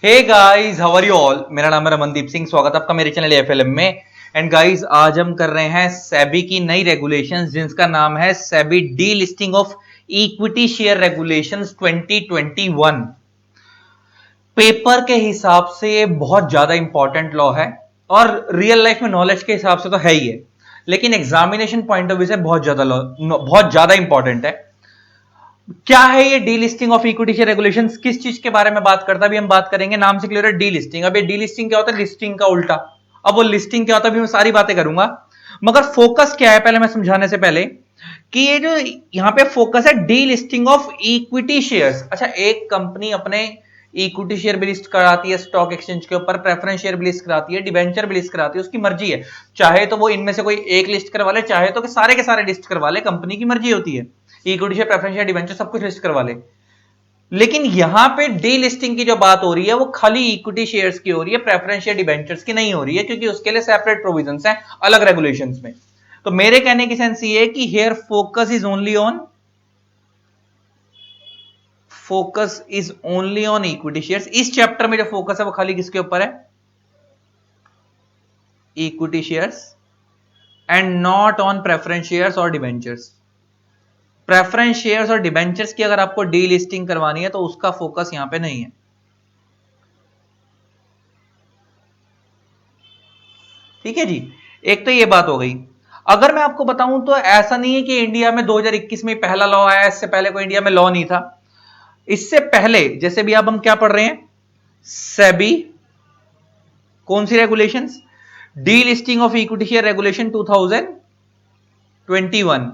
Hey guys, how are you all. मेरा नाम है रमनदीप सिंह। स्वागत है आपका मेरे चैनल एफएलएम में। एंड गाइस, आज हम कर रहे हैं सेबी की नई रेगुलेशंस जिसका नाम है SEBI D listing of equity share regulations 2021। Paper के हिसाब से ये बहुत ज्यादा इंपॉर्टेंट लॉ है और रियल लाइफ में नॉलेज के हिसाब से तो है ही है, लेकिन एग्जामिनेशन पॉइंट ऑफ व्यू से बहुत ज्यादा इंपॉर्टेंट है। क्या है ये D listing of equity share regulations, किस चीज के बारे में बात करता है अभी हम बात करेंगे। नाम से क्लियर है, डी लिस्टिंग। अब ये डी लिस्टिंग क्या होता है? लिस्टिंग का उल्टा। अब वो लिस्टिंग क्या होता है अभी मैं सारी बातें करूंगा, मगर फोकस क्या है पहले मैं समझाने से पहले कि ये जो यहां पे फोकस है D listing of equity shares. अच्छा, एक कंपनी अपने इक्विटी शेयर भी लिस्ट कराती है स्टॉक एक्सचेंज के ऊपर, प्रेफरेंस शेयर भी लिस्ट कराती है, डिबेंचर भी लिस्ट कराती है, उसकी मर्जी है। चाहे तो वो इनमें से कोई एक लिस्ट करवा ले, चाहे तो सारे के सारे लिस्ट करवा ले, कंपनी की मर्जी होती है। Equity share, preference share, debenture सब कुछ लिस्ट करवा ले। लेकिन यहां पे डी लिस्टिंग की जो बात हो रही है वो खाली इक्विटी शेयर्स की हो रही है, प्रेफरेंस शेयर डिबेंचर्स की नहीं हो रही है, क्योंकि उसके लिए सेपरेट प्रोविजंस हैं अलग रेगुलेशंस में। तो मेरे कहने की सेंस ये है कि here focus is only on equity shares. इस चैप्टर में जो फोकस है वो खाली किसके ऊपर है? Equity shares, and not on preference shares और डिबेंचर्स। प्रेफरेंस शेयर्स और डिबेंचर्स की अगर आपको डी लिस्टिंग करवानी है तो उसका फोकस यहां पे नहीं है। ठीक है जी। एक तो ये बात हो गई। अगर मैं आपको बताऊं तो ऐसा नहीं है कि इंडिया में 2021 में पहला लॉ आया, इससे पहले कोई इंडिया में लॉ नहीं था। इससे पहले जैसे भी अब हम क्या पढ़ रहे हैं, सेबी कौन सी regulations? Delisting of equity share regulation 2021,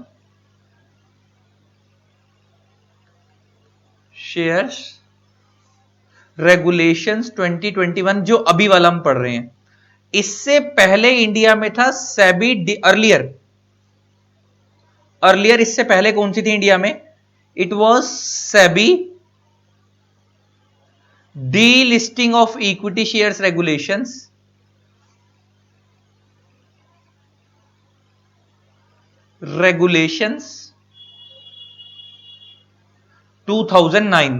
shares regulations 2021 जो अभी वाला हम पढ़ रहे हैं। इससे पहले इंडिया में था सेबी अर्लियर। अर्लियर इससे पहले कौन सी थी इंडिया में? It was SEBI D listing of equity shares regulations regulations 2009।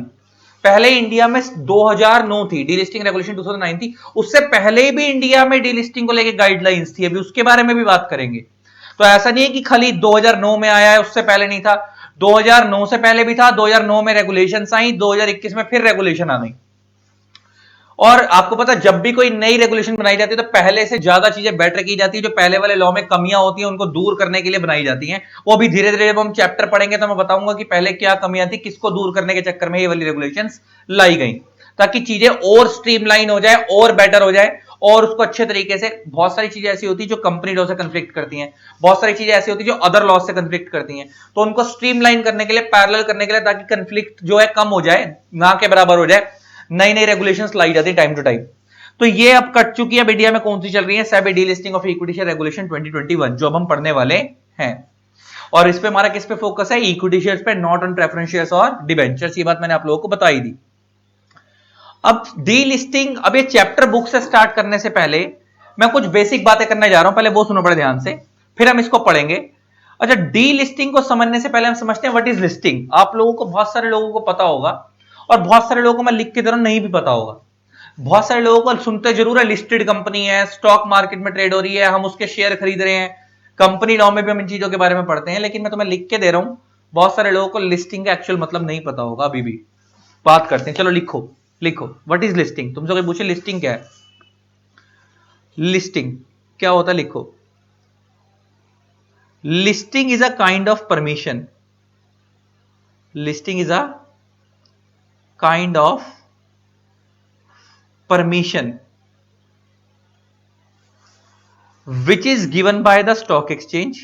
पहले इंडिया में 2009 थी, डीलिस्टिंग रेगुलेशन 2009 थी। उससे पहले भी इंडिया में डीलिस्टिंग को लेके गाइडलाइंस थी, अभी उसके बारे में भी बात करेंगे। तो ऐसा नहीं है कि खाली 2009 में आया है, उससे पहले नहीं था। 2009 से पहले भी था, 2009 में रेगुलेशंस आई, 2021 में फिर रेगुलेशन आ गई। और आपको पता, जब भी कोई नई रेगुलेशन बनाई जाती है तो पहले से ज्यादा चीजें बेटर की जाती है, जो पहले वाले लॉ में कमियां होती हैं उनको दूर करने के लिए बनाई जाती हैं। वो भी धीरे धीरे जब हम चैप्टर पढ़ेंगे तो मैं बताऊंगा कि पहले क्या कमियां थी, किसको दूर करने के चक्कर में ये वाली रेगुलेशंस लाई गई, ताकि चीजें और स्ट्रीमलाइन हो जाए और बेटर हो जाए और उसको अच्छे तरीके से। बहुत सारी चीजें ऐसी होती है जो कंपनी लॉ से कंफ्लिक्ट करती हैं, बहुत सारी चीजें ऐसी होती है जो अदर लॉ से कंफ्लिक्ट करती हैं, तो उनको स्ट्रीमलाइन करने के लिए, पैरेलल करने के लिए, ताकि कंफ्लिक्ट जो है कम हो जाए, ना के बराबर हो जाए, नई नई रेगुलेशंस लाई जाती है टाइम टू टाइम। तो ये अब कट चुकी है। इंडिया में कौन सी चल रही है? SEBI D listing of equity share regulation 2021, जो अब हम पढ़ने वाले हैं। और इस पे हमारा किस पे फोकस है? इक्विटी शेयर्स पे, नॉट ऑन प्रेफरेंस शेयर्स और डिबेंचर्स। ये बात मैंने आप लोगों को बताई दी। अब डी लिस्टिंग, अब ये चैप्टर बुक से स्टार्ट करने से पहले मैं कुछ बेसिक बातें करने जा रहा हूं, पहले वो सुनो बड़े ध्यान से, फिर हम इसको पढ़ेंगे। अच्छा, डी लिस्टिंग को समझने से पहले हम समझते हैं व्हाट इज लिस्टिंग। आप लोगों को, बहुत सारे लोगों को पता होगा और बहुत सारे लोगों को मैं लिख के दे रहा हूं नहीं भी पता होगा। बहुत सारे लोगों को सुनते जरूर है, लिस्टेड कंपनी है, स्टॉक मार्केट में ट्रेड हो रही है, हम उसके शेयर खरीद रहे हैं, कंपनी लॉ में भी हम इन चीजों के बारे में पढ़ते हैं, लेकिन मैं तुम्हें लिख के दे रहा हूं। बहुत सारे लोगों को लिस्टिंग का एक्चुअल मतलब नहीं पता होगा अभी भी। बात करते हैं, चलो लिखो। लिखो व्हाट इज लिस्टिंग। तुमसे कोई पूछे लिस्टिंग क्या है, लिस्टिंग क्या होता है, लिखो। Listing is a kind of permission. Listing is a kind of permission which is given by the stock exchange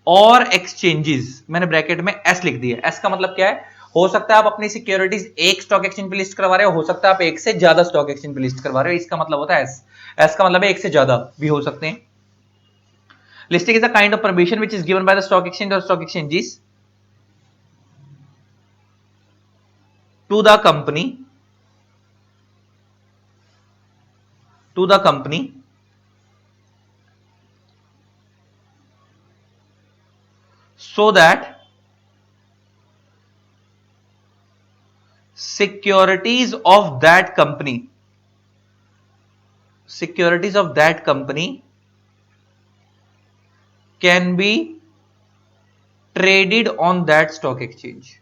और एक्सचेंजेस। मैंने ब्रैकेट में एस लिख दिया। एस का मतलब क्या है? हो सकता है आप अपनी सिक्योरिटीज एक स्टॉक एक्सचेंज पे लिस्ट करवा रहे हो सकता है आप एक से ज्यादा स्टॉक एक्सचेंज पे लिस्ट करवा रहे हो, इसका मतलब होता है एस। एस का मतलब है एक से ज्यादा भी हो सकते हैं। Listing is a kind of permission which is given by the stock exchange और stock exchanges to the company so that securities of that company can be traded on that stock exchange.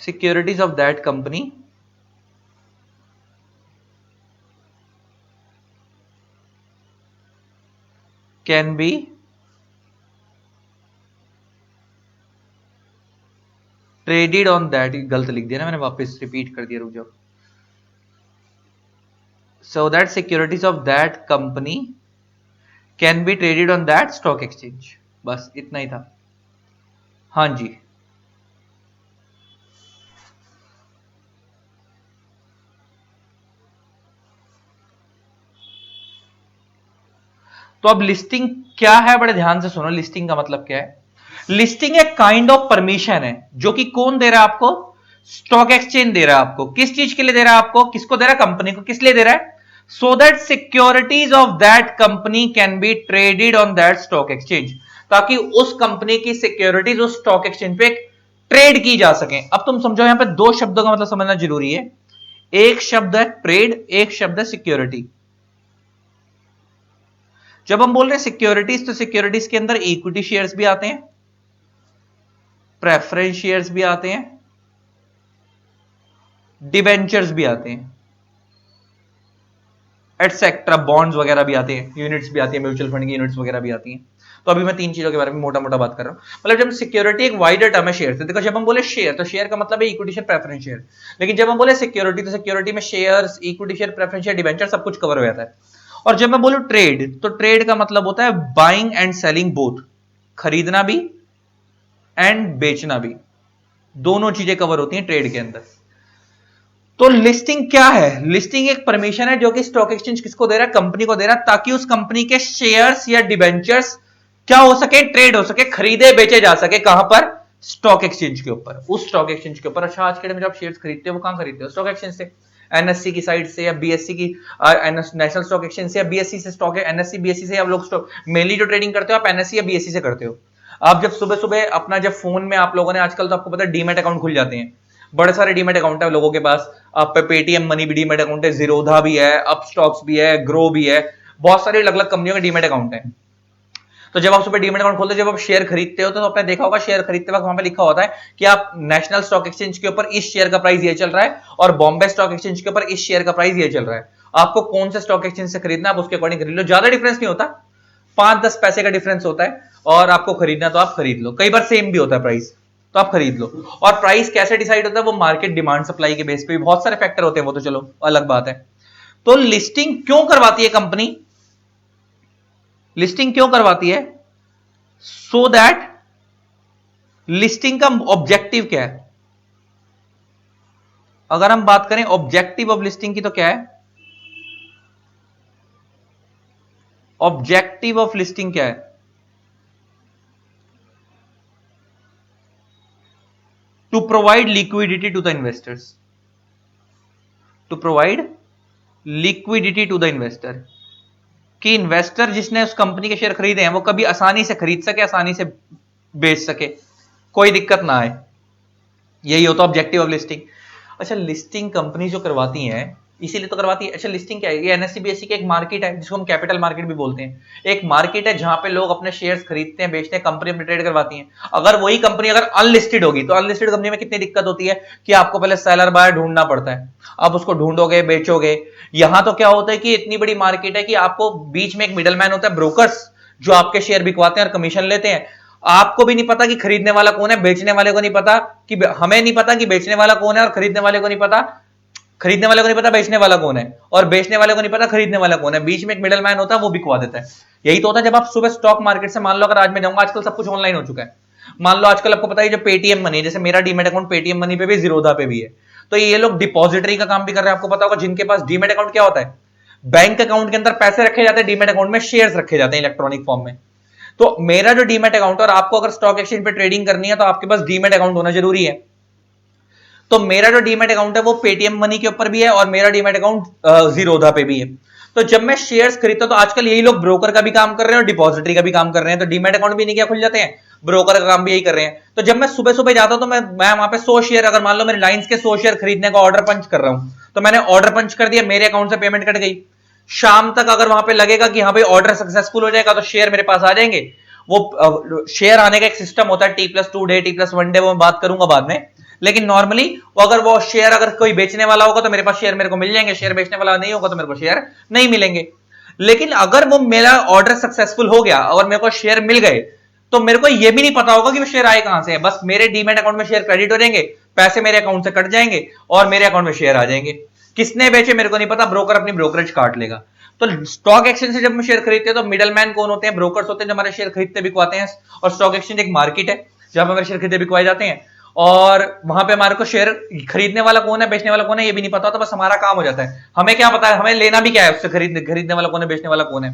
Securities of that company can be traded on that, गलत लिख दिया ना मैंने, वापस repeat कर दिया, रुक जाओ. So that securities of that company can be traded on that stock exchange. बस इतना ही था. हाँ जी. तो अब लिस्टिंग क्या है, बड़े ध्यान से सुनो. लिस्टिंग का मतलब क्या है? लिस्टिंग एक काइंड ऑफ परमिशन है जो कि कौन दे रहा है आपको? स्टॉक एक्सचेंज दे रहा है आपको. किस चीज के लिए दे रहा है आपको? किसको दे रहा है? कंपनी को. किस लिए दे रहा है? So that securities of that company can be traded on that stock exchange, ताकि उस कंपनी की सिक्योरिटीज उस स्टॉक एक्सचेंज पे ट्रेड की जा सके. अब तुम समझो, यहां पे दो शब्दों का मतलब समझना जरूरी है. एक शब्द है ट्रेड, एक शब्द है सिक्योरिटी. जब हम बोल रहे हैं सिक्योरिटीज, तो सिक्योरिटीज के अंदर इक्विटी शेयर्स भी आते हैं, प्रेफरेंस शेयर्स भी आते हैं, डिबेंचर्स भी आते हैं, एटसेट्रा, बॉन्ड्स वगैरह भी आते हैं, यूनिट्स भी आती है, म्यूचुअल फंड की यूनिट्स वगैरह भी आती हैं. तो अभी मैं तीन चीजों के बारे में मोटा मोटा बात कर रहा हूं. मतलब जब सिक्योरिटी एक वाइडर टर्म है शेयर से. देखो, जब हम बोले शेयर, तो शेयर का मतलब है इक्विटी शेयर, प्रेफरेंस शेयर. लेकिन जब हम बोले सिक्योरिटी, तो सिक्योरिटी में shares, equity share, preference share, debenture सब कुछ कवर हो जाता है. और जब मैं बोलूं ट्रेड, तो ट्रेड का मतलब होता है बाइंग एंड सेलिंग बोथ, खरीदना भी एंड बेचना भी, दोनों चीजें कवर होती हैं ट्रेड के अंदर. तो लिस्टिंग क्या है? लिस्टिंग एक परमिशन है जो कि स्टॉक एक्सचेंज किसको दे रहा है? कंपनी को दे रहा है, ताकि उस कंपनी के शेयर्स या डिबेंचर्स क्या हो सके? ट्रेड हो सके, खरीदे बेचे जा सके. कहां पर? स्टॉक एक्सचेंज के ऊपर, उस स्टॉक एक्सचेंज के ऊपर. अच्छा, आज के टाइम में जब शेयर्स खरीदते हो, वो कहां खरीदते हो? स्टॉक एक्सचेंज से, एनएससी की साइड से, या बीएससी की, नेशनल स्टॉक एक्सचेंज से, या बीएससी से. स्टॉक है एनएससी बीएससी से. आप लोग स्टॉक मेनली जो ट्रेडिंग करते हो, आप एनएससी या बीएससी से करते हो. आप जब सुबह सुबह अपना, जब फोन में आप लोगों ने आजकल, तो आपको पता है डीमेट अकाउंट खुल जाते हैं. बड़े सारे डीमेट अकाउंट है लोगों के पास. आप पे पेटीएम मनी भी डीमेट अकाउंट है, जीरोधा भी है, अप स्टॉक्स भी है, ग्रो भी है, बहुत सारी अलग अलग कंपनियों के डीमेट अकाउंट है. तो जब आप सुबह डीमेट अकाउंट खोलते हो, जब आप शेयर खरीदते हो, तो आपने देखा होगा शेयर खरीदते वक्त वहां पे लिखा होता है कि आप नेशनल स्टॉक एक्सचेंज के ऊपर इस शेयर का प्राइस ये चल रहा है, और बॉम्बे स्टॉक एक्सचेंज के ऊपर इस शेयर का प्राइस ये चल रहा है. आपको कौन से स्टॉक एक्सचेंज से खरीदना है, आप उसके अकॉर्डिंग खरीद लो. ज्यादा डिफरेंस नहीं होता, 5-10 पैसे का डिफरेंस होता है. और आपको खरीदना तो आप खरीद लो. कई बार सेम भी होता है प्राइस, तो आप खरीद लो. और प्राइस कैसे डिसाइड होता है? वो मार्केट डिमांड सप्लाई के बेस पे भी बहुत सारे फैक्टर होते हैं, वो तो चलो अलग बात है. तो लिस्टिंग क्यों करवाती है कंपनी? लिस्टिंग क्यों करवाती है? सो दैट, लिस्टिंग का ऑब्जेक्टिव क्या है? अगर हम बात करें ऑब्जेक्टिव ऑफ लिस्टिंग की, तो क्या है? ऑब्जेक्टिव ऑफ लिस्टिंग क्या है? To provide liquidity to the investors. To provide liquidity to the investor, कि इन्वेस्टर जिसने उस कंपनी के शेयर खरीदे हैं, वो कभी आसानी से खरीद सके, आसानी से बेच सके, कोई दिक्कत ना आए. यही होता है ऑब्जेक्टिव ऑफ लिस्टिंग. अच्छा, लिस्टिंग कंपनी जो करवाती हैं, इसीलिए तो करवाती है. अच्छा, लिस्टिंग क्या है? ये एनएससी बीएससी की एक मार्केट है, जिसको हम कैपिटल मार्केट भी बोलते हैं. एक मार्केट है जहां पे लोग अपने शेयर्स खरीदते हैं, बेचते हैं, कंपनी अपने ट्रेड करवाती है. अगर वही कंपनी अगर अनलिस्टेड होगी, तो अनलिस्टेड कंपनी में कितनी दिक्कत होती है कि आपको पहले सेलर बायर ढूंढना पड़ता है. आप उसको ढूंढोगे, बेचोगे. यहां तो क्या होता है कि इतनी बड़ी मार्केट है कि आपको बीच में एक मिडल मैन होता है, ब्रोकर्स, जो आपके शेयर बिकवाते हैं और कमीशन लेते हैं. आपको भी नहीं पता कि खरीदने वाला कौन है, बेचने वाले को नहीं पता कि, हमें नहीं पता कि बेचने वाला कौन है, और खरीदने वाले को नहीं पता, खरीदने वाले को नहीं पता बेचने वाला कौन है, और बेचने वाले को नहीं पता खरीदने वाला कौन है. बीच में एक मिडल मैन होता है, वो बिकवा देता है. यही तो होता है जब आप सुबह स्टॉक मार्केट से, मान लो अगर आज मैं जाऊंगा, आजकल सब कुछ ऑनलाइन हो चुका है. मान लो आजकल आपको पता है जो पेटीएम मनी, जैसे मेरा डीमेट अकाउंट पेटीएम मनी पे भी, जीरोधा पे भी है, तो ये लोग डिपॉजिटरी का काम भी कर रहे हैं. आपको पता होगा जिनके पास डीमेट अकाउंट क्या होता है, बैंक अकाउंट के अंदर पैसे रखे जाते हैं, डीमेट अकाउंट में शेयर्स रखे जाते हैं इलेक्ट्रॉनिक फॉर्म में. तो मेरा जो डीमेट अकाउंट है, और आपको अगर स्टॉक एक्सचेंज पे ट्रेडिंग करनी है, तो आपके पास डीमेट अकाउंट होना जरूरी है. तो मेरा जो डीमेट अकाउंट है वो पेटीएम मनी के ऊपर भी है, और मेरा डीमेट अकाउंट जीरोधा पे भी है. तो जब मैं शेयर्स खरीदता हूं तो आजकल यही लोग ब्रोकर का भी काम कर रहे हैं और डिपॉजिटरी का भी काम कर रहे हैं, तो डीमैट अकाउंट भी नहीं क्या खुल जाते हैं, ब्रोकर का काम भी यही कर रहे हैं। तो जब मैं सुबह सुबह जाता हूं तो मैं वहां पे 100 शेयर, अगर मान लो मैं रिलायंस के 100 शेयर खरीदने का ऑर्डर पंच कर रहा हूं, तो मैंने ऑर्डर पंच कर दिया, मेरे अकाउंट से पेमेंट कट गई। शाम तक अगर वहां पे लगेगा कि हाँ भाई ऑर्डर सक्सेसफुल हो जाएगा, तो शेयर मेरे पास आ जाएंगे। वो शेयर आने का एक सिस्टम होता है, T+2 डे, T+1 डे, वो मैं बात करूंगा बाद में। लेकिन नॉर्मली अगर वो शेयर अगर कोई बेचने वाला होगा तो मेरे पास शेयर मेरे को मिल जाएंगे, शेयर बेचने वाला नहीं होगा तो मेरे को शेयर नहीं मिलेंगे। लेकिन अगर वो मेरा ऑर्डर सक्सेसफुल हो गया और मेरे को शेयर मिल गए, तो मेरे को ये भी नहीं पता होगा कि वो शेयर आए कहां से है, बस मेरे डीमैट अकाउंट में शेयर क्रेडिट हो जाएंगे, पैसे मेरे अकाउंट से कट जाएंगे और मेरे अकाउंट में शेयर आ जाएंगे। किसने बेचे मेरे को नहीं पता, ब्रोकर अपनी ब्रोकरेज काट लेगा। तो स्टॉक एक्सचेंज से जब हम शेयर खरीदते हैं तो मिडल मैन कौन होते हैं, ब्रोकर्स होते हैं जो हमारे शेयर खरीदते बिकवाते हैं। और स्टॉक एक्सचेंज एक मार्केट है जहां पर हमारे शेयर खरीदे बिकवाए जाते हैं, और वहां पे हमारे को शेयर खरीदने वाला कौन है, बेचने वाला कौन है, ये भी नहीं पता, तो बस हमारा काम हो जाता है। हमें क्या पता है, हमें लेना भी क्या है उससे, खरीदने वाला कौन है, बेचने वाला कौन है।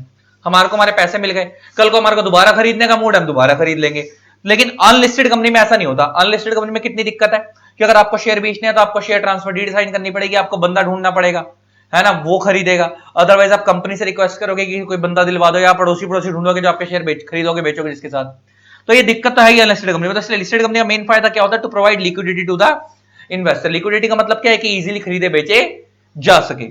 हमारे को हमारे पैसे मिल गए, कल को हमारे को दोबारा खरीदने का मूड है, हम दोबारा खरीद लेंगे। लेकिन अनलिस्टेड कंपनी में ऐसा नहीं होता। अनलिस्टेड कंपनी में कितनी दिक्कत है कि अगर आपको शेयर बेचने हैं तो आपको शेयर ट्रांसफर डीड साइन करनी पड़ेगी, आपको बंदा ढूंढना पड़ेगा, है ना, वो खरीदेगा। अदरवाइज आप कंपनी से रिक्वेस्ट करोगे कि कोई बंदा दिलवा दो, या पड़ोसी पड़ोसी ढूंढोगे जो आपके शेयर खरीदोगे बेचोगे जिसके साथ। तो ये दिक्कत तो है ही अनलिस्टेड कंपनी में। तो इसलिए लिस्टेड कंपनी का मेन फायदा क्या होता है, to provide liquidity to the investor. Liquidity का मतलब क्या है कि इजीली खरीदे बेचे जा सके।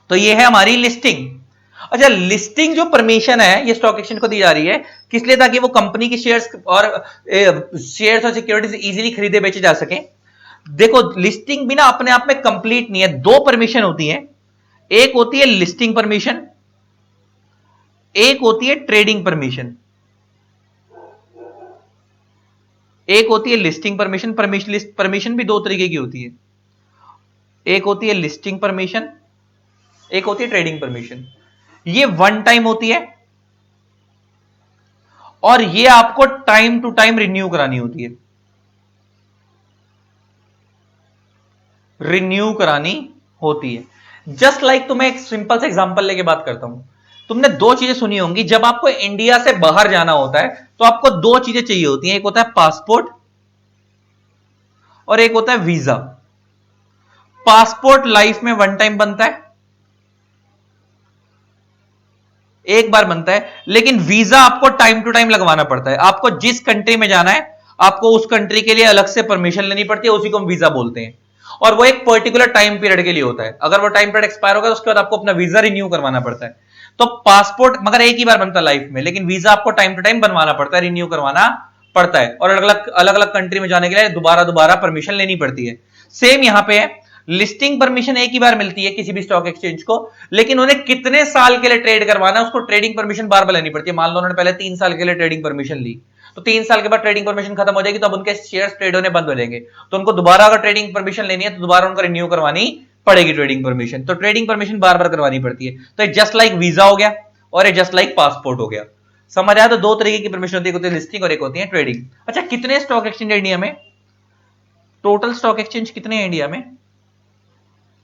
तो ये है हमारी लिस्टिंग। अच्छा, लिस्टिंग जो परमिशन है ये स्टॉक एक्सचेंज को दी जा रही है किस लिए, ताकि वो कंपनी की शेयर्स और सिक्योरिटीज इजीली खरीदे बेचे जा सके। देखो, लिस्टिंग भी ना अपने आप में कंप्लीट नहीं है, दो परमिशन होती है। एक होती है लिस्टिंग परमिशन, एक होती है ट्रेडिंग परमिशन। एक होती है लिस्टिंग परमिशन, परमिशन भी दो तरीके की होती है। एक होती है लिस्टिंग परमिशन, एक होती है ट्रेडिंग परमिशन। ये वन टाइम होती है और ये आपको टाइम टू टाइम रिन्यू करानी होती है। रिन्यू करानी होती है। जस्ट लाइक तुम्हें एक सिंपल सा एग्जांपल लेके बात करता हूं। तुमने दो चीजें सुनी होंगी, जब आपको इंडिया से बाहर जाना होता है तो आपको दो चीजें चाहिए होती हैं, एक होता है पासपोर्ट और एक होता है वीजा। पासपोर्ट लाइफ में वन टाइम बनता है, एक बार बनता है, लेकिन वीजा आपको टाइम टू टाइम लगवाना पड़ता है। आपको जिस कंट्री में जाना है आपको उस कंट्री के लिए अलग से परमिशन लेनी पड़ती है, उसी को हम वीजा बोलते हैं। और वो एक पर्टिकुलर टाइम पीरियड के लिए होता है। अगर वो टाइम पीरियड एक्सपायर होगा तो उसके बाद आपको अपना वीजा रिन्यू करवाना पड़ता है। तो पासपोर्ट मगर एक ही बार बनता है लाइफ में, लेकिन वीजा आपको टाइम टू टाइम बनवाना पड़ता है, रिन्यू करवाना पड़ता है, और अलग अलग कंट्री में जाने के लिए दोबारा दोबारा परमिशन लेनी पड़ती है। सेम यहां पे है, लिस्टिंग परमिशन एक ही बार मिलती है किसी भी स्टॉक एक्सचेंज को, लेकिन उन्हें कितने साल के लिए ट्रेड करवाना है उसको ट्रेडिंग परमिशन बार बार लेनी पड़ती है। मान लो उन्होंने पहले 3 साल के लिए ट्रेडिंग परमिशन ली, तो 3 साल के बाद ट्रेडिंग परमिशन खत्म हो जाएगी, तो अब उनके शेयर्स ट्रेड होने बंद हो जाएंगे। तो उनको दोबारा अगर ट्रेडिंग परमिशन लेनी है तो दोबारा उनको रिन्यू करवानी पड़ेगी ट्रेडिंग परमिशन। तो ट्रेडिंग परमिशन बार बार करवानी पड़ती है। तो जस्ट लाइक वीजा हो गया और जस्ट लाइक पासपोर्ट हो गया। समझ आया? तो दो तरीके की परमिशन होती है, एक होती है लिस्टिंग और एक होती है ट्रेडिंग। अच्छा, कितने स्टॉक एक्सचेंज है इंडिया में? टोटल स्टॉक एक्सचेंज कितने हैं इंडिया में?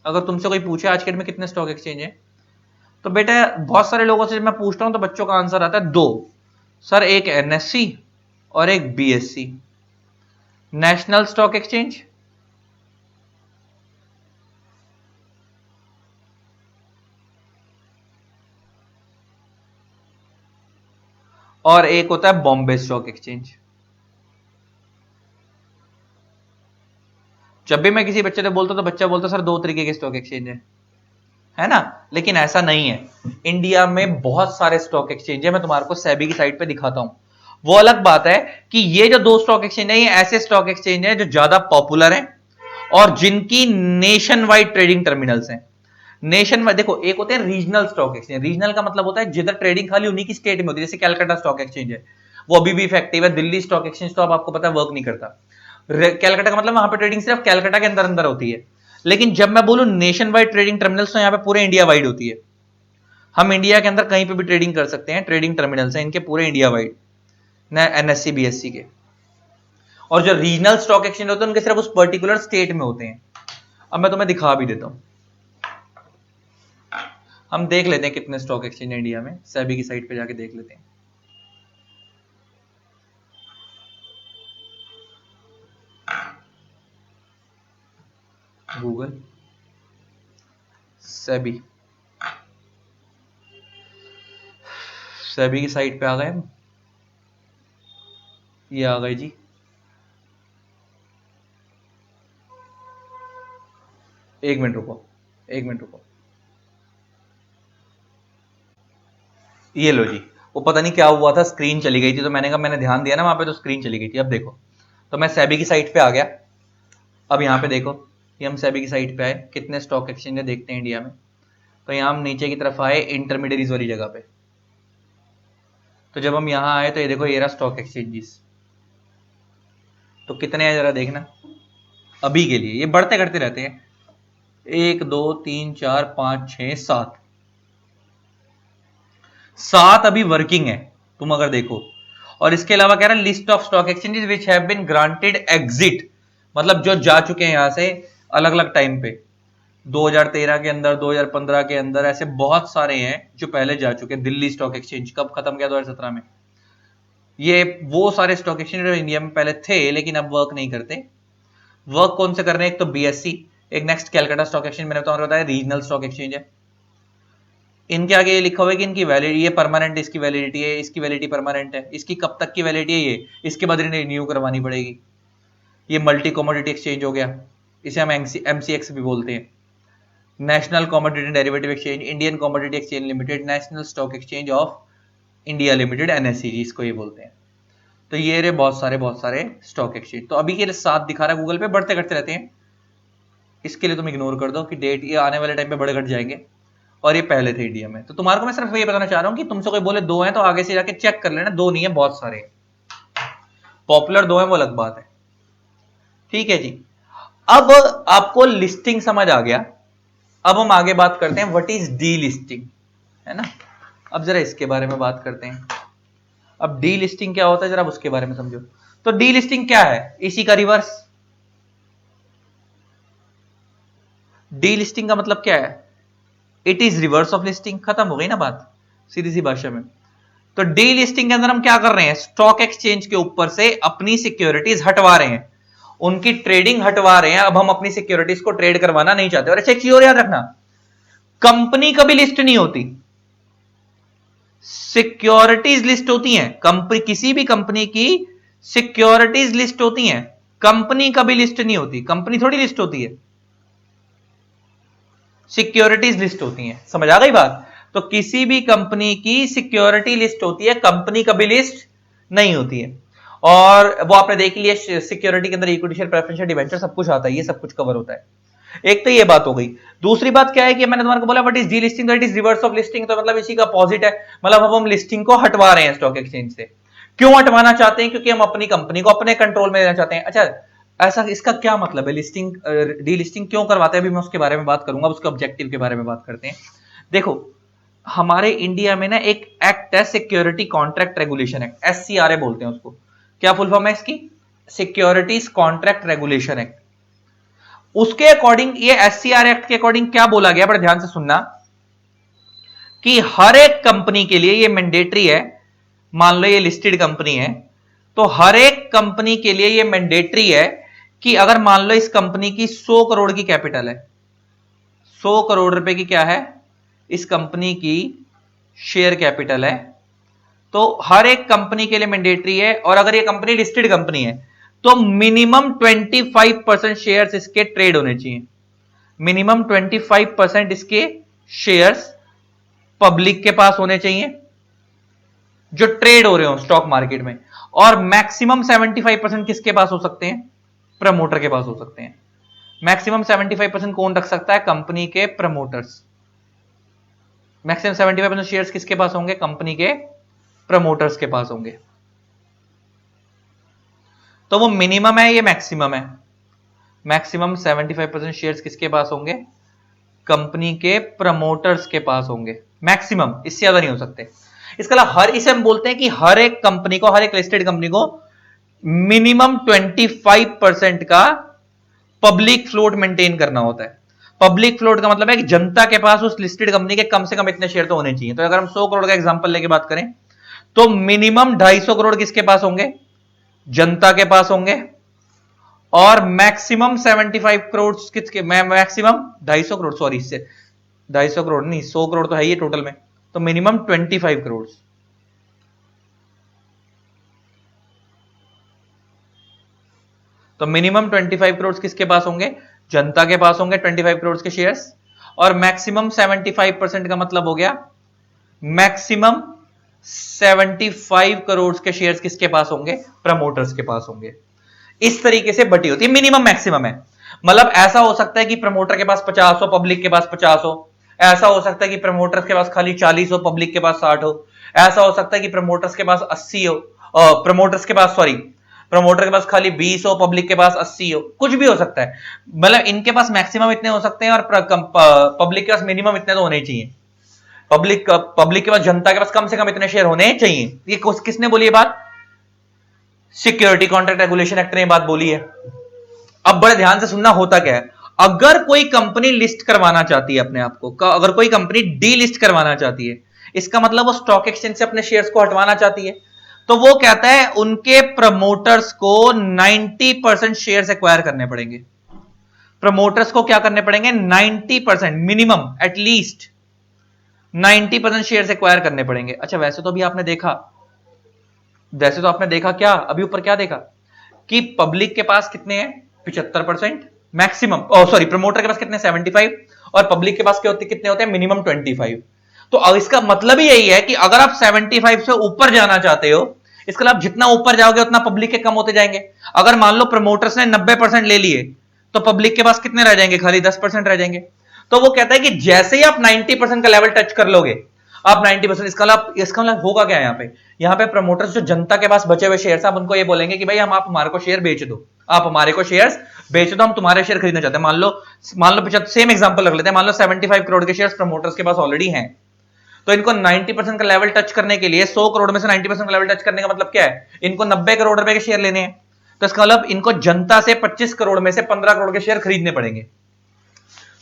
अगर तुमसे कोई पूछे आज के डेट में कितने स्टॉक एक्सचेंज है, तो बेटा बहुत सारे लोगों से जब मैं पूछता हूं तो बच्चों का आंसर आता है दो। सर, एक एनएससी और एक बीएससी, नेशनल स्टॉक एक्सचेंज, और एक होता है बॉम्बे स्टॉक एक्सचेंज। जब भी मैं किसी बच्चे से बोलता हूं तो बच्चा बोलता सर दो तरीके के स्टॉक एक्सचेंज है ना। लेकिन ऐसा नहीं है, इंडिया में बहुत सारे स्टॉक एक्सचेंज है। मैं तुम्हारे को सेबी की साइट पे दिखाता हूं। वो अलग बात है कि ये जो दो स्टॉक एक्सचेंज है ये ऐसे स्टॉक एक्सचेंज है जो ज्यादा पॉपुलर है और जिनकी नेशन वाइड ट्रेडिंग टर्मिनल्स हैं। नेशन वाइड देखो, एक होते हैं रीजनल स्टॉक एक्सचेंज। रीजनल का मतलब होता है जिधर ट्रेडिंग खाली उन्हीं की स्टेट में होती है, जैसे कैलकाटा स्टॉक एक्सचेंज है, वो अभी भी इफेक्टिव है। दिल्ली स्टॉक एक्सचेंज तो अब आपको पता है वर्क नहीं करता। कैलकाटा का मतलब वहां पे ट्रेडिंग सिर्फ कैलकाटा के अंदर अंदर होती है। लेकिन जब मैं बोलूं नेशन वाइड ट्रेडिंग टर्मिनल्स, तो यहां पे पूरे इंडिया वाइड होती है। हम इंडिया के अंदर कहीं पे भी ट्रेडिंग कर सकते हैं। ट्रेडिंग टर्मिनल्स हैं इनके पूरे इंडिया वाइड, ना एनएससी बीएससी के। और जो रीजनल स्टॉक एक्सचेंज होते हैं उनके सिर्फ उस पर्टिकुलर स्टेट में होते हैं। अब मैं तुम्हें दिखा भी देता हूं। हम देख लेते हैं कितने स्टॉक एक्सचेंज इंडिया में, सेबी की साइट पे जाके देख लेते हैं। गूगल, सेबी, सेबी की साइट पे आ गए हम, ये आ गए जी। एक मिनट रुको, एक मिनट रुको, ये लो जी। वो पता नहीं क्या हुआ था, स्क्रीन चली गई थी, तो मैंने कहा, मैंने ध्यान दिया ना वहां पे, तो स्क्रीन चली गई थी। अब देखो, तो मैं सेबी की साइट पे आ गया। अब यहाँ पे देखो, ये हम सेबी की साइट पे आए, कितने स्टॉक एक्सचेंज है देखते हैं इंडिया में। तो यहाँ हम नीचे की तरफ आए इंटरमीडियरीज वाली जगह पे। तो जब हम यहाँ आए तो ये देखो, ये रहा स्टॉक एक्सचेंजेस। तो कितने हैं जरा देखना अभी के लिए, ये बढ़ते करते रहते हैं। 1 2 3 4 5 6 7, 7 अभी वर्किंग है, तुम अगर देखो। और इसके अलावा कह रहा है list of stock exchanges which have been granted exit, मतलब जो जा चुके हैं यहां से अलग अलग टाइम पे। 2013 के अंदर, 2015 के अंदर, ऐसे बहुत सारे हैं जो पहले जा चुके हैं। दिल्ली स्टॉक एक्सचेंज कब खत्म किया? 2017 में। ये वो सारे स्टॉक एक्सचेंज जो इंडिया में पहले थे लेकिन अब वर्क नहीं करते। वर्क कौन से कर रहे हैं? एक तो बीएससी, एक नेक्स्ट कैलकाटा स्टॉक एक्सचेंज, मैंने तो बताया रीजनल स्टॉक एक्सचेंज है। इनके आगे ये लिखा हुआ है कि इनकी वैलिडिटी, ये परमानेंट इसकी वैलिडिटी है, इसकी वैलिडिटी परमानेंट है, इसकी कब तक की वैलिडिटी है ये, इसके बाद इन्हें रिन्यू करवानी पड़ेगी। ये मल्टी कमोडिटी एक्सचेंज हो गया, इसे हम एमसीएक्स भी बोलते हैं। National commodity derivative exchange, Indian commodity exchange limited, national stock exchange of India limited, NSC इसको ये बोलते हैं। तो ये रहे बहुत सारे स्टॉक एक्सचेंज। तो अभी के 7 दिखा रहा है गूगल पे, बढ़ते घटते रहते हैं। इसके लिए तुम इग्नोर कर दो कि डेट ये आने वाले टाइम पे बढ़े घट जाएंगे, और ये पहले थे इंडिया में। तो तुम्हारे को मैं सिर्फ ये बताना चाह रहा हूं कि तुमसे कोई बोले 2 हैं तो आगे से जाके चेक कर लेना, 2 नहीं है, बहुत सारे हैं। पॉपुलर 2 है वो अलग बात है, ठीक है जी। अब आपको लिस्टिंग समझ आ गया। अब हम आगे बात करते हैं व्हाट इज डी लिस्टिंग, है ना। अब जरा इसके बारे में बात करते हैं। अब डी लिस्टिंग क्या होता है जरा उसके बारे में समझो। तो डी लिस्टिंग क्या है? इसी का रिवर्स। डी लिस्टिंग का मतलब क्या है? It is reverse of listing. खत्म हो गई ना बात, सीधी सी भाषा में। तो डी लिस्टिंग के अंदर हम क्या कर रहे हैं? स्टॉक एक्सचेंज के ऊपर से अपनी सिक्योरिटीज हटवा रहे हैं, उनकी ट्रेडिंग हटवा रहे हैं। अब हम अपनी सिक्योरिटीज को ट्रेड करवाना नहीं चाहते। और अच्छा एक चीज और याद रखना, कंपनी कभी लिस्ट नहीं होती, सिक्योरिटीज लिस्ट होती हैं। कंपनी, किसी भी कंपनी की सिक्योरिटीज लिस्ट होती हैं, कंपनी कभी लिस्ट नहीं होती। कंपनी थोड़ी लिस्ट होती है, सिक्योरिटीज लिस्ट होती हैं। समझ आ गई बात? तो किसी भी कंपनी की सिक्योरिटी लिस्ट होती है, कंपनी कभी लिस्ट नहीं होती है। और वो आपने देख लिया, सिक्योरिटी के अंदर equity share, preference share, debenture सब कुछ आता है, ये सब कुछ कवर होता है। एक तो ये बात हो गई। दूसरी बात क्या है कि मैंने तुम्हारे को बोला what is D listing, that is reverse of listing. तो मतलब इसी का अपोजिट है, मतलब अब हम लिस्टिंग को हटवा रहे हैं स्टॉक एक्सचेंज से। क्यों हटवाना चाहते हैं? क्योंकि हम अपनी कंपनी को अपने कंट्रोल में लेना चाहते हैं। अच्छा, ऐसा इसका क्या मतलब है? लिस्टिंग, डी लिस्टिंग क्यों करवाते हैं, अभी मैं उसके बारे में बात करूंगा। उसके ऑब्जेक्टिव के बारे में बात करते हैं। देखो, हमारे इंडिया में ना एक एक्ट है, सिक्योरिटी कॉन्ट्रैक्ट रेगुलेशन एक्ट, एससीआरए बोलते हैं उसको। क्या फुल फॉर्म है इसकी? Securities contract regulation act. उसके अकॉर्डिंग, ये एससीआरए एक्ट के अकॉर्डिंग क्या बोला गया, बड़े ध्यान से सुनना, कि हर एक कंपनी के लिए ये मैंडेटरी है। मान लो ये लिस्टेड कंपनी है, तो हर एक कंपनी के लिए ये मैंडेटरी है कि अगर मान लो इस कंपनी की 100 करोड़ की कैपिटल है, 100 करोड़ रुपए की क्या है इस कंपनी की शेयर कैपिटल है, तो हर एक कंपनी के लिए मैंडेटरी है। और अगर ये कंपनी लिस्टेड कंपनी है तो मिनिमम 25% शेयर्स इसके ट्रेड होने चाहिए। मिनिमम 25% इसके शेयर्स पब्लिक के पास होने चाहिए जो ट्रेड हो रहे हो स्टॉक मार्केट में। और मैक्सिमम 75% किसके पास हो सकते हैं? प्रमोटर के पास हो सकते हैं। मैक्सिमम 75% कौन रख सकता है? कंपनी के प्रमोटर्स। मैक्सिमम 75% शेयर्स किसके पास होंगे? कंपनी के प्रमोटर्स के पास होंगे। तो वो मिनिमम है, ये मैक्सिमम है। मैक्सिमम 75% शेयर्स किसके पास होंगे? कंपनी के प्रमोटर्स के पास होंगे। मैक्सिमम, इससे ज्यादा नहीं हो सकते। इसके अलावा हर, इसे हम बोलते हैं कि हर एक कंपनी को, हर एक लिस्टेड कंपनी को मिनिमम 25% का पब्लिक फ्लोट मेंटेन करना होता है। पब्लिक फ्लोट का मतलब है कि जनता के पास उस लिस्टेड कंपनी के कम से कम इतने शेयर तो होने चाहिए। तो अगर हम 100 करोड़ का एग्जांपल लेके बात करें तो मिनिमम 250 करोड़ किसके पास होंगे? जनता के पास होंगे। और मैक्सिमम 75 करोड़ किसके? मैक्सिमम 250 करोड़, सॉरी, इससे 250 करोड़ नहीं, 100 करोड़ तो है ही टोटल में, तो मिनिमम 25 करोड़। तो मिनिमम 25 करोड़ किसके पास होंगे? जनता के पास होंगे 25 करोड़ के शेयर्स, और मैक्सिमम 75% का मतलब हो गया मैक्सिमम 75 करोड़ के शेयर्स किसके पास होंगे? प्रमोटर्स के पास होंगे। इस तरीके से बटी होती है, मिनिमम मैक्सिमम है। मतलब ऐसा हो सकता है कि प्रमोटर के पास 50 हो, पब्लिक के पास 50 हो। ऐसा हो सकता है कि प्रमोटर्स के पास खाली 40 हो, पब्लिक के पास 60 हो। ऐसा हो सकता है कि प्रमोटर्स के पास 80 हो, प्रमोटर के पास खाली 20 हो, पब्लिक के पास 80 हो। कुछ भी हो सकता है, मतलब इनके पास मैक्सिमम इतने हो सकते हैं और पब्लिक के पास मिनिमम इतने तो होने ही चाहिए। पब्लिक के पास, जनता के पास कम से कम इतने शेयर होने चाहिए। ये किसने बोली ये बात? सिक्योरिटी कॉन्ट्रैक्ट रेगुलेशन एक्ट ने बात बोली है। अब बड़े ध्यान से सुनना, होता क्या है, अगर कोई कंपनी लिस्ट करवाना चाहती है अपने आप को, अगर कोई कंपनी डी लिस्ट करवाना चाहती है, इसका मतलब वो स्टॉक एक्सचेंज से अपने शेयर्स को हटवाना चाहती है, तो वो कहता है उनके प्रमोटर्स को 90% शेयर्स एक्वायर करने पड़ेंगे। प्रमोटर्स को क्या करने पड़ेंगे? 90%, मिनिमम एटलीस्ट 90% शेयर्स एक्वायर करने पड़ेंगे। अच्छा, वैसे तो आपने देखा क्या अभी ऊपर क्या देखा कि पब्लिक के पास कितने हैं? 75% मैक्सिमम, सॉरी, प्रमोटर के पास कितने? 75, और पब्लिक के पास कितने होते हैं? मिनिमम 25। तो अब इसका मतलब ही यही है कि अगर आप 75 से ऊपर जाना चाहते हो, इसका मतलब जितना ऊपर जाओगे उतना पब्लिक के कम होते जाएंगे। अगर मान लो प्रमोटर्स ने 90% ले लिए, तो पब्लिक के पास कितने रह जाएंगे? खाली 10% रह जाएंगे। तो वो कहता है कि जैसे ही आप 90% का लेवल टच कर लोगे, आप 90%, इसका मतलब होगा क्या यहाँ पे प्रमोटर्स, जो जनता के पास बचे हुए शेयर्स, आप उनको ये बोलेंगे कि भाई आप हमारे को शेयर बेच दो, आप हमारे को शेयर्स बेच दो, हम तुम्हारे शेयर खरीदना चाहते हैं। मान लो सेम एग्जांपल रख लेते हैं, मान लो 75 करोड़ के शेयर्स प्रमोटर्स के पास ऑलरेडी हैं, तो इनको 90% का लेवल टच करने के लिए, 100 करोड़ में से 90% का लेवल टच करने का मतलब क्या है? इनको 90 करोड़ रुपए के शेयर लेने हैं। तो इसका मतलब इनको जनता से 25 करोड़ में से 15 करोड़ के शेयर खरीदने पड़ेंगे।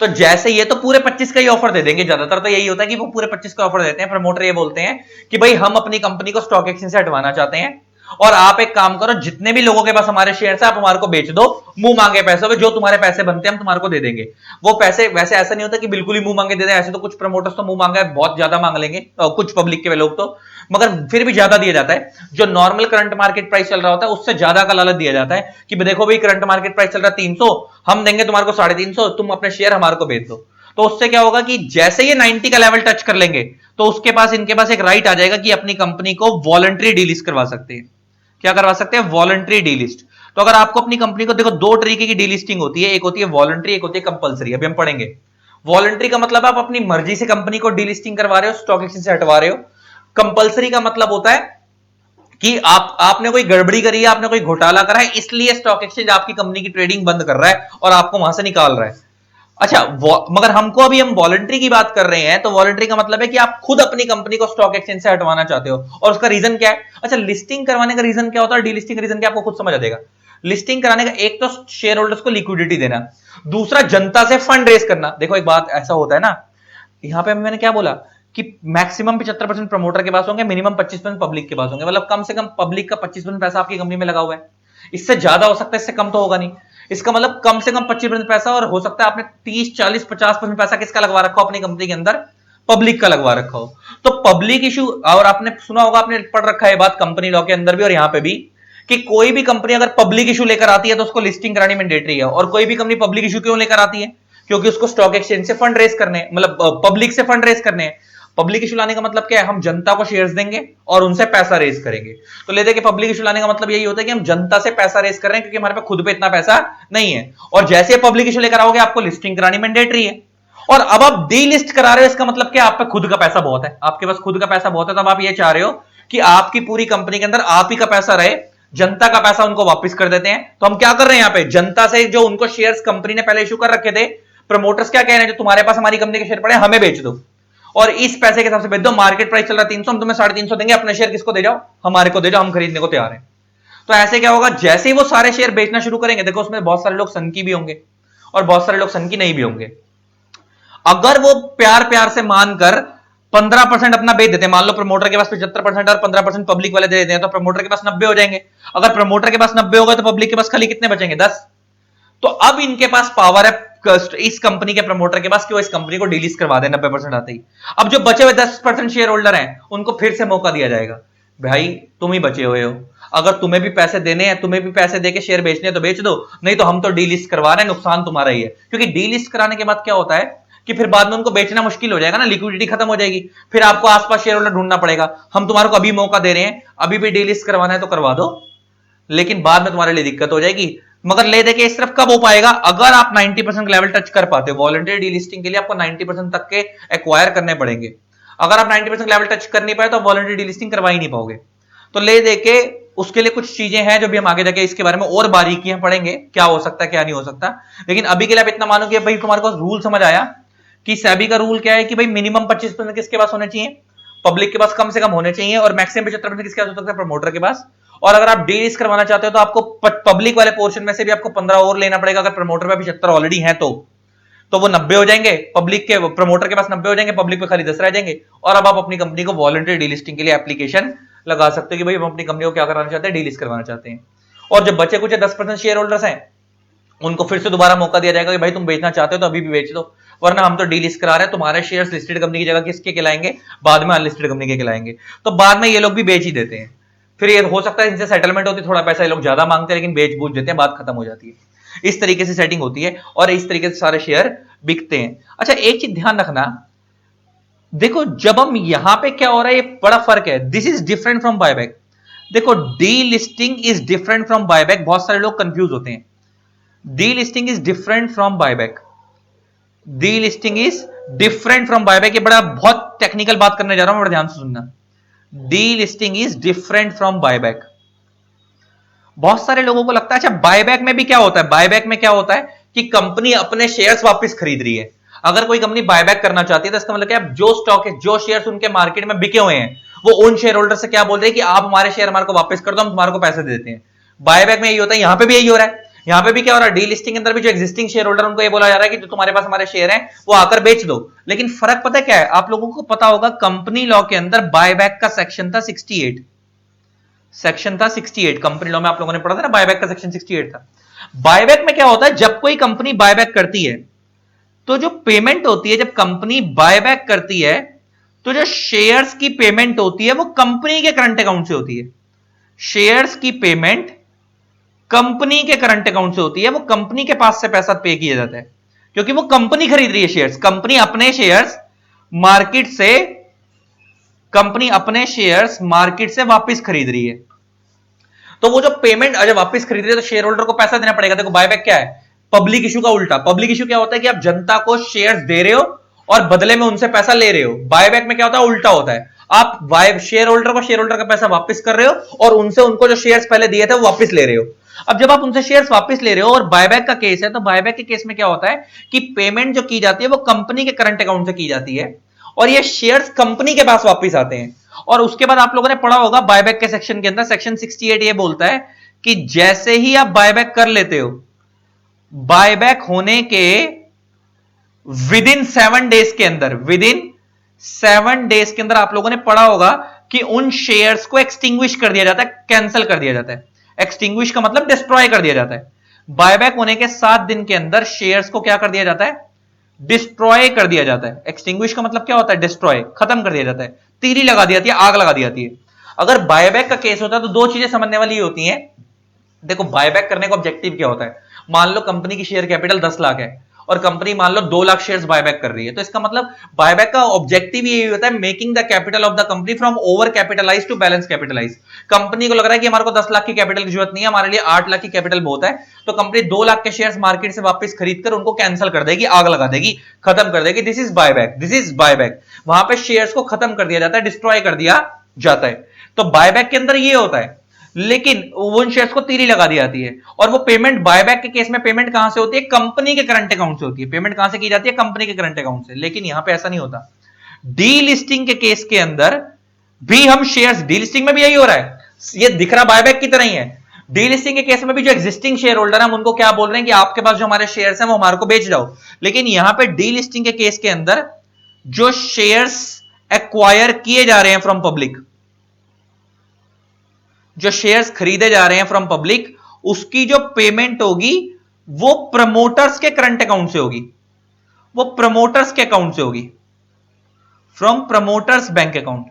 तो जैसे ये तो पूरे 25 का ही ऑफर दे देंगे, ज्यादातर तो यही होता है कि वो पूरे 25 का ऑफर देते हैं। प्रमोटर ये बोलते हैं कि भाई हम अपनी कंपनी को स्टॉक एक्सचेंज से हटवाना चाहते हैं, और आप एक काम करो, जितने भी लोगों के पास हमारे शेयर है आप हमारे को बेच दो, मुंह मांगे पैसों पे, जो तुम्हारे पैसे बनते हैं हम तुम्हारे को दे देंगे। वो पैसे वैसे ऐसा नहीं होता कि बिल्कुल ही मुंह मांगे दे दें, ऐसे तो कुछ प्रमोटर्स तो मुंह मांगा बहुत ज्यादा मांग लेंगे, कुछ पब्लिक के लोग तो, मगर फिर भी ज्यादा दिया जाता है। जो नॉर्मल करंट मार्केट प्राइस चल रहा होता है उससे ज्यादा का लालच दिया जाता है कि देखो भाई करंट मार्केट प्राइस चल रहा है 300, हम देंगे तुम्हारे को 350, तुम अपने शेयर हमारे को बेच दो। तो उससे क्या होगा कि जैसे ये 90 का लेवल टच कर लेंगे, तो उसके पास, इनके पास एक राइट आ जाएगा कि अपनी कंपनी को वॉलंटरी डीलिस्ट करवा सकते हैं। क्या करवा सकते हैं? Voluntary delist. तो अगर आपको अपनी कंपनी को, देखो दो तरीके की डीलिस्टिंग होती है, एक होती है वॉलंटरी, एक होती है कंपलसरी। अभी हम पढ़ेंगे। वॉलंटरी का मतलब आप अपनी मर्जी से कंपनी को डीलिस्टिंग करवा रहे हो, स्टॉक एक्सचेंज से हटवा रहे हो। कंपलसरी का मतलब होता है कि आपने कोई गड़बड़ी करी है, आपने कोई घोटाला करा है, इसलिए स्टॉक एक्सचेंज आपकी कंपनी की ट्रेडिंग बंद कर रहा है और आपको वहां से निकाल रहा है। अच्छा, मगर हम वॉलंटरी की बात कर रहे हैं, तो वॉलंटरी का मतलब है कि आप खुद अपनी कंपनी को स्टॉक एक्सचेंज से हटवाना चाहते हो, और उसका रीजन क्या है? अच्छा, लिस्टिंग करवाने का रीजन क्या होता है, डीलिस्टिंग का रीजन क्या, आपको खुद समझ आ जाएगा। लिस्टिंग कराने का एक तो शेयर होल्डर्स को लिक्विडिटी देना, दूसरा जनता से फंड रेज करना। देखो एक बात ऐसा होता है ना, यहां पे मैंने क्या बोला कि मैक्सिमम 75% प्रमोटर के पास होंगे, मिनिमम 25% पब्लिक के पास होंगे। मतलब कम से कम पब्लिक का 25% पैसा आपकी कंपनी में लगा हुआ है। इससे ज्यादा हो सकता है, इससे कम तो होगा नहीं। इसका मतलब कम से कम 25% पैसा, और हो सकता है आपने 30, 40, 50% पैसा किसका लगवा रखा हो अपनी कंपनी के अंदर? पब्लिक का लगवा रखा हो। तो पब्लिक इशू, और आपने सुना होगा, आपने पढ़ रखा है बात कंपनी लॉ के अंदर भी और यहां पे भी, कि कोई भी कंपनी अगर पब्लिक इशू लेकर आती है तो उसको लिस्टिंग करानी मैंडेटरी है। और कोई भी कंपनी पब्लिक इशू क्यों लेकर आती है? क्योंकि उसको स्टॉक एक्सचेंज से फंड रेज करने, मतलब पब्लिक से फंड रेज करने हैं। पब्लिक इशू लाने का मतलब क्या है? हम जनता को शेयर्स देंगे और उनसे पैसा रेज करेंगे। तो लेते कि पब्लिक इशू लाने का मतलब यही होता है कि हम जनता से पैसा रेज कर रहे हैं, क्योंकि हमारे पे खुद पे इतना पैसा नहीं है। और जैसे पब्लिक इशू लेकर आओगे, आपको लिस्टिंग करानी मैंडेटरी है। और अब आप डी लिस्ट करा रहे हो, इसका मतलब क्या? आप पे खुद का पैसा बहुत है, आपके पास खुद का पैसा बहुत है, तब आप ये चाह रहे हो कि आपकी पूरी कंपनी के अंदर आप ही का पैसा रहे, जनता का पैसा उनको वापस कर देते हैं। तो हम क्या कर रहे हैं यहाँ पे? जनता से जो उनको शेयर्स कंपनी ने पहले इशू कर रखे थे, प्रमोटर्स क्या कह रहे हैं, जो तुम्हारे पास हमारी कंपनी के शेयर पड़े हमें बेच दो, और इस पैसे के हिसाब से बेच दो। मार्केट प्राइस चल रहा है 300, हम तुम्हें 350 देंगे, अपने शेयर किसको दे जाओ? हमारे को दे जाओ, हम खरीदने को तैयार हैं। तो ऐसे क्या होगा, जैसे ही वो सारे शेयर बेचना शुरू करेंगे, देखो उसमें बहुत सारे लोग सनकी भी होंगे और बहुत सारे लोग सनकी नहीं भी होंगे। अगर वो प्यार प्यार से मानकर 15% अपना बेच देते हैं, मान लो प्रमोटर के पास 75% और 15% पब्लिक वाले दे देते हैं, तो प्रमोटर के पास 90 हो जाएंगे। अगर प्रमोटर के पास 90 होगा तो पब्लिक के पास खाली कितने बचेंगे? 10। तो अब इनके पास पावर है इस कंपनी के प्रमोटर के पास कि वो इस कंपनी को डिलीट करवा दे 90% आते ही। अब जो बचे हुए 10% शेयर होल्डर हैं, उनको फिर से मौका दिया जाएगा भाई तुम ही बचे हुए हो, अगर तुम्हें भी पैसे देने हैं, तुम्हें भी पैसे देके शेयर बेचने हैं तो बेच दो, नहीं तो हम तो डीलिस्ट करवा रहे हैं, नुकसान तुम्हारा ही है। क्योंकि डीलिस्ट कराने के बाद क्या होता है कि फिर बाद में उनको बेचना मुश्किल हो जाएगा ना, लिक्विडिटी खत्म हो जाएगी, फिर आपको आसपास शेयर होल्डर ढूंढना पड़ेगा। हम तुम्हारे को अभी मौका दे रहे हैं, अभी भी डीलिस्ट करवाना है तो करवा दो, लेकिन बाद में तुम्हारे लिए दिक्कत हो जाएगी। मगर ले देके इस तरफ कब हो पाएगा, अगर आप 90% लेवल टच कर पाते हो। वॉलंटरी डीलिस्टिंग के लिए आपको 90% तक के एक्वायर करने पड़ेंगे। अगर आप 90% लेवल टच कर नहीं पाए तो वॉलंटरी डीलिस्टिंग करवा ही नहीं पाओगे। तो ले देके उसके लिए कुछ चीजें हैं जो भी हम आगे जाके इसके बारे में और बारीकियां पढ़ेंगे, क्या हो सकता है क्या नहीं हो सकता। लेकिन अभी के लिए आप इतना मानो कि भाई तुम्हारे को रूल समझ आया कि सेबी का रूल क्या है कि भाई मिनिमम 25% किसके पास होने चाहिए, पब्लिक के पास कम से कम होने चाहिए, और मैक्सिमम 75% किसके पास हो सकता है, प्रमोटर के पास। और अगर आप डीलिस्ट करवाना चाहते हो तो आपको पब्लिक वाले पोर्शन में से भी आपको 15 और लेना पड़ेगा। अगर प्रमोटर में 75 ऑलरेडी है तो वो 90 हो जाएंगे, पब्लिक के प्रमोटर के पास 90 हो जाएंगे, पब्लिक पे खाली 10 रह जाएंगे। और अब आप अपनी कंपनी को वॉलंटरी डीलिस्टिंग के लिए एप्लीकेशन लगा सकते हो कि भाई हम अपनी कंपनी को क्या कराना चाहते हैं, डीलिस्ट करवाना चाहते हैं। और जो बचे कुछ 10% शेयर होल्डर्स हैं उनको फिर से दोबारा मौका दिया जाएगा कि भाई तुम बेचना चाहते हो तो अभी भी बेच दो, वरना हम तो डीलिस्ट करा रहे हैं, तुम्हारे शेयर्स लिस्टेड कंपनी की जगह किसके कहलाएंगे, बाद में अनलिस्टेड कंपनी के कहलाएंगे। तो बाद में ये लोग भी बेच ही देते हैं। फिर ये हो सकता है इनसे सेटलमेंट होती है, थोड़ा पैसा ये लोग ज्यादा मांगते हैं लेकिन बेच बूझ देते हैं, बात खत्म हो जाती है। इस तरीके से सेटिंग होती है और इस तरीके से सारे शेयर बिकते हैं। अच्छा एक चीज ध्यान रखना, देखो जब हम यहां पे क्या हो रहा है, ये बड़ा फर्क है। This is different from buyback. देखो delisting is different from buyback, बहुत सारे लोग कंफ्यूज होते हैं। Delisting is different from buyback, delisting is different from buyback. ये बड़ा बहुत टेक्निकल बात करने जा रहा हूं, बड़ा ध्यान से सुनना। D listing is different from buyback. बहुत सारे लोगों को लगता है अच्छा बायबैक में भी क्या होता है, बायबैक में क्या होता है कि कंपनी अपने शेयर्स वापस खरीद रही है। अगर कोई कंपनी बायबैक करना चाहती है तो इसका मतलब क्या है, जो स्टॉक है, जो शेयर्स उनके मार्केट में बिके हुए हैं, वो उन शेयर होल्डर से क्या बोल रहे हैं कि आप हमारे शेयर हमारे को वापस कर दो, हम तुम्हारे को पैसे दे देते हैं। बायबैक में यही होता है, यहां पे भी यही हो रहा है। यहां पे भी क्या हो रहा है, डी लिस्टिंग के अंदर भी जो एक्जिस्टिंग शेयर होल्डर उनको ये बोला जा रहा है कि जो तुम्हारे पास हमारे शेयर हैं वो आकर बेच दो। लेकिन फर्क पता है क्या है, आप लोगों को पता होगा कंपनी लॉ के अंदर बायबैक का सेक्शन था 68, सेक्शन था 68 कंपनी लॉ में, आप लोगों ने पढ़ा था ना, बायबैक का सेक्शन 68 था। बायबैक में क्या होता है, जब कोई कंपनी बायबैक करती है तो जो पेमेंट होती है, जब कंपनी बायबैक करती है तो जो शेयर्स की पेमेंट होती है वो कंपनी के करंट अकाउंट से होती है। शेयर्स की पेमेंट कंपनी के करंट अकाउंट से होती है, वो कंपनी के पास से पैसा पे किया जाता है, क्योंकि वो कंपनी खरीद रही है शेयर्स। कंपनी अपने शेयर्स मार्केट से, कंपनी अपने शेयर्स मार्केट से वापस खरीद रही है। तो वो जो पेमेंट जब वापस खरीद रही है तो शेयर होल्डर को पैसा देना पड़ेगा। देखो बायबैक क्या है, पब्लिक इशू का उल्टा। पब्लिक इशू क्या होता है कि आप जनता को शेयर्स दे रहे हो और बदले में उनसे पैसा ले रहे हो। बायबैक में क्या होता है, उल्टा होता है, आप शेयर होल्डर को शेयर होल्डर का पैसा वापस कर रहे हो और उनसे उनको जो शेयर्स पहले दिए थे वो वापस ले रहे हो। अब जब आप उनसे शेयर्स वापस ले रहे हो और बायबैक का केस है, तो बायबैक के केस में क्या होता है कि पेमेंट जो की जाती है वो कंपनी के करंट अकाउंट से की जाती है और ये शेयर्स कंपनी के पास वापस आते हैं। और उसके बाद आप लोगों ने पढ़ा होगा बायबैक के सेक्शन के अंदर, सेक्शन 68 ये बोलता है कि जैसे ही आप बायबैक कर लेते हो, बायबैक होने के विद इन 7 डेज के अंदर, विद इन 7 डेज के अंदर आप लोगों ने पढ़ा होगा कि उन शेयर्स को एक्सटिंग्विश कर दिया जाता है, कैंसिल कर दिया जाता है। एक्सटिंग्विश का मतलब डिस्ट्रॉय कर दिया जाता है। बायबैक होने के 7 दिन के अंदर शेयर्स को क्या कर दिया जाता है, डिस्ट्रॉय कर दिया जाता है। एक्सटिंग्विश का मतलब क्या होता है, डिस्ट्रॉय, खत्म कर दिया जाता है, तीली लगा दी जाती है, आग लगा दी जाती है। अगर बायबैक का केस होता है तो दो चीजें समझने वाली होती हैं। देखो बायबैक करने का ऑब्जेक्टिव क्या होता है, मान लो कंपनी की शेयर कैपिटल 10 लाख है और कंपनी मान लो 2 लाख शेयर्स बायबैक कर रही है, तो इसका मतलब बायबैक का ऑब्जेक्टिव ये होता है making the capital of the company from over capitalize to balance capitalize. Company को लग रहा है कि हमारे को 10 लाख की कैपिटल की जरूरत नहीं है, हमारे लिए 8 लाख की कैपिटल बहुत है, तो कंपनी 2 लाख के शेयर्स मार्केट से वापस खरीद कर उनको कैंसिल कर देगी, आग लगा देगी, खत्म कर देगी। This is buyback, this is buyback. वहां पे शेयर्स को खत्म कर दिया जाता है, डिस्ट्रॉय कर दिया जाता है। तो बायबैक के अंदर ये होता है, लेकिन उन शेयर्स को तीली लगा दी जाती है। और वो पेमेंट बायबैक के केस में पेमेंट कहां से होती है, कंपनी के करंट अकाउंट से होती है। पेमेंट कहां से की जाती है, कंपनी के करंट अकाउंट से। लेकिन यहां पे ऐसा नहीं होता। डी लिस्टिंग के केस के अंदर भी हम शेयर्स, डी लिस्टिंग में भी यही हो रहा है, ये दिख रहा बायबैक की तरह ही है। डी लिस्टिंग के केस में भी जो एक्जिस्टिंग शेयर होल्डर है हम उनको क्या बोल रहे हैं कि आपके पास जो हमारे शेयर्स हैं वो हमारे को बेच जाओ। लेकिन यहां पे डी लिस्टिंग के केस के अंदर जो शेयर्स एक्वायर किए जा रहे हैं फ्रॉम पब्लिक, जो शेयर्स खरीदे जा रहे हैं फ्रॉम पब्लिक, उसकी जो पेमेंट होगी वो प्रमोटर्स के करंट अकाउंट से होगी, वो प्रमोटर्स के अकाउंट से होगी, फ्रॉम प्रमोटर्स बैंक अकाउंट।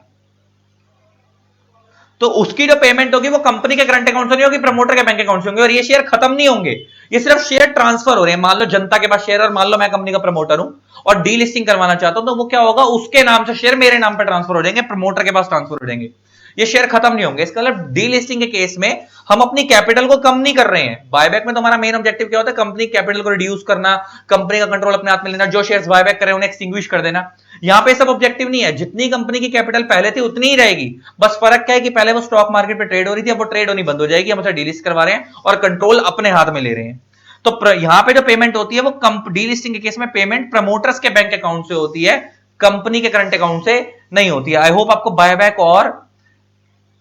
तो उसकी जो पेमेंट होगी वो कंपनी के करंट अकाउंट से नहीं होगी, प्रमोटर के बैंक अकाउंट से होंगे, और ये शेयर खत्म नहीं होंगे, ये सिर्फ शेयर ट्रांसफर हो रहे हैं। मान लो जनता के पास शेयर, और मान लो मैं कंपनी का प्रमोटर हूं और डीलिस्टिंग करवाना चाहता हूं, तो वो क्या होगा, उसके नाम से शेयर मेरे नाम पर ट्रांसफर हो जाएंगे, प्रमोटर के पास ट्रांसफर हो जाएंगे, ये शेयर खत्म नहीं होंगे। इसका मतलब डीलिस्टिंग के केस में हम अपनी कैपिटल को कम नहीं कर रहे हैं। बायबैक में तो हमारा मेन ऑब्जेक्टिव क्या होता है, कंपनी कैपिटल को रिड्यूस करना, कंपनी का कंट्रोल अपने हाथ में लेना, जो शेयर्स बायबैक करें उन्हें एक्सटिंग्विश कर देना। यहां पे सब ऑब्जेक्टिव नहीं है, जितनी कंपनी की कैपिटल पहले थी उतनी ही रहेगी, बस फर्क क्या है कि पहले वो स्टॉक मार्केट पे ट्रेड हो रही थी, अब वो ट्रेड होनी बंद हो जाएगी, हम उसे डीलिस्ट करवा रहे हैं और कंट्रोल अपने हाथ में ले रहे हैं। तो यहां पे जो पेमेंट होती है वो डीलिस्टिंग के केस में पेमेंट प्रमोटर्स के बैंक अकाउंट से होती है, कंपनी के करंट अकाउंट से नहीं होती है। आई होप आपको बायबैक और